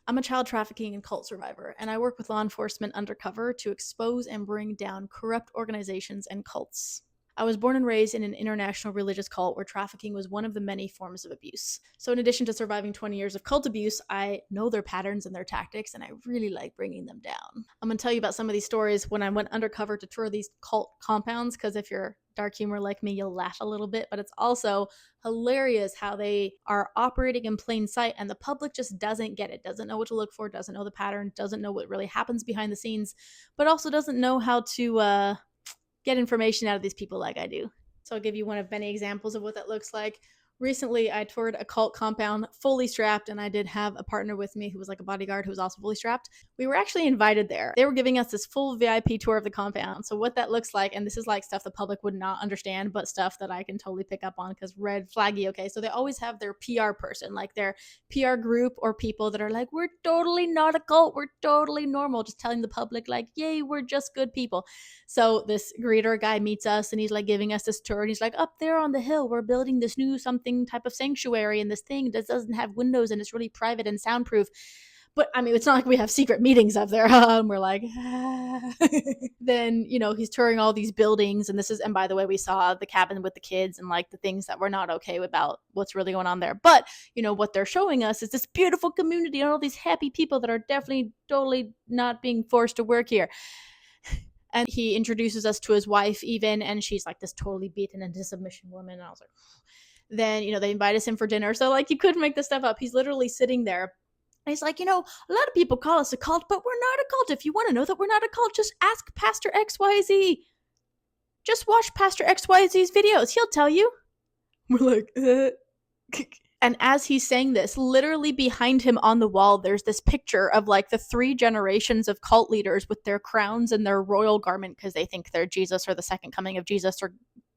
I'm a child trafficking and cult survivor, and I work with law enforcement undercover to expose and bring down corrupt organizations and cults. I was born and raised in an international religious cult where trafficking was one of the many forms of abuse. So, in addition to surviving 20 years of cult abuse, I know their patterns and their tactics, and I really like bringing them down. I'm going to tell you about some of these stories when I went undercover to tour these cult compounds, because if you're dark humor like me, you'll laugh a little bit, but it's also hilarious how they are operating in plain sight and the public just doesn't get it, doesn't know what to look for, doesn't know the pattern, doesn't know what really happens behind the scenes, but also doesn't know how to get information out of these people like I do. So I'll give you one of many examples of what that looks like. Recently, I toured a cult compound fully strapped, and I did have a partner with me who was like a bodyguard who was also fully strapped. We were actually invited there. They were giving us this full VIP tour of the compound. So what that looks like, and this is like stuff the public would not understand, but stuff that I can totally pick up on because red flaggy, okay? So they always have their PR person, like their PR group or people that are like, we're totally not a cult, we're totally normal, just telling the public like, yay, we're just good people. So this greeter guy meets us and he's like giving us this tour and he's like, up there on the hill, we're building this new something type of sanctuary and this thing that doesn't have windows and it's really private and soundproof. But I mean, it's not like we have secret meetings up there. And we're like, ah. Then, he's touring all these buildings. And by the way, we saw the cabin with the kids and like the things that we're not okay about what's really going on there. But, what they're showing us is this beautiful community and all these happy people that are definitely totally not being forced to work here. And he introduces us to his wife even, and she's like this totally beaten into submission woman. And I was like, then, they invite us in for dinner. So like you couldn't make this stuff up. He's literally sitting there. And he's like, a lot of people call us a cult, but we're not a cult. If you want to know that we're not a cult, just ask Pastor XYZ. Just watch Pastor XYZ's videos. He'll tell you. We're like, And as he's saying this, literally behind him on the wall, there's this picture of like the 3 generations of cult leaders with their crowns and their royal garment because they think they're Jesus or the second coming of Jesus or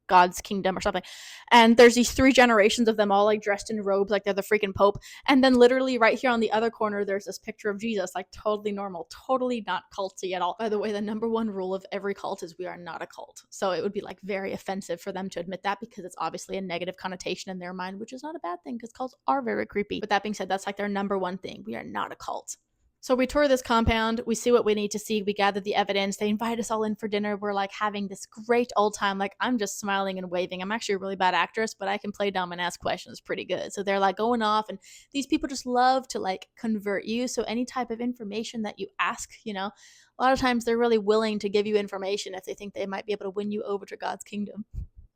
God's kingdom or something. And there's these 3 generations of them all like dressed in robes like they're the freaking Pope. And then literally right here on the other corner, there's this picture of Jesus, like totally normal, totally not culty at all. By the way, the number 1 rule of every cult is we are not a cult. So it would be like very offensive for them to admit that because it's obviously a negative connotation in their mind, which is not a bad thing because cults are very creepy. With that being said, that's like their number 1 thing. We are not a cult. So we tour this compound, we see what we need to see, we gather the evidence, they invite us all in for dinner, we're like having this great old time, like I'm just smiling and waving. I'm actually a really bad actress, but I can play dumb and ask questions pretty good. So they're like going off, and these people just love to like convert you. So any type of information that you ask, a lot of times they're really willing to give you information if they think they might be able to win you over to God's kingdom.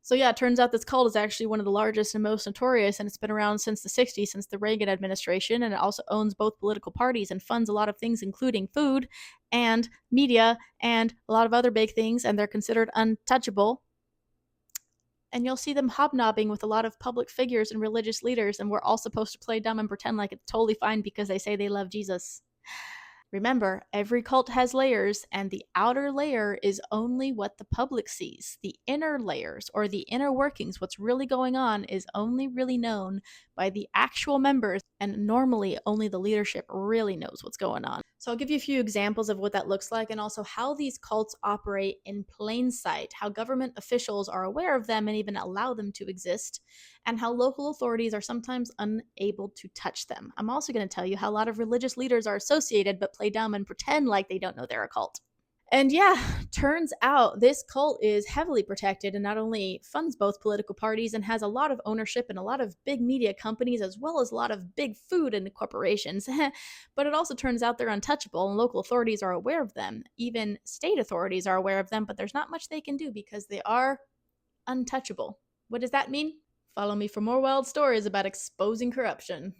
So yeah, it turns out this cult is actually one of the largest and most notorious, and it's been around since the 60s, since the Reagan administration, and it also owns both political parties and funds a lot of things, including food and media and a lot of other big things, and they're considered untouchable. And you'll see them hobnobbing with a lot of public figures and religious leaders, and we're all supposed to play dumb and pretend like it's totally fine because they say they love Jesus. Remember, every cult has layers, and the outer layer is only what the public sees. The inner layers, or the inner workings, what's really going on, is only really known by the actual members, and normally only the leadership really knows what's going on. So I'll give you a few examples of what that looks like, and also how these cults operate in plain sight, how government officials are aware of them and even allow them to exist, and how local authorities are sometimes unable to touch them. I'm also going to tell you how a lot of religious leaders are associated but play dumb and pretend like they don't know they're a cult. And yeah, turns out this cult is heavily protected and not only funds both political parties and has a lot of ownership in a lot of big media companies as well as a lot of big food and corporations, but it also turns out they're untouchable and local authorities are aware of them. Even state authorities are aware of them, but there's not much they can do because they are untouchable. What does that mean? Follow me for more wild stories about exposing corruption.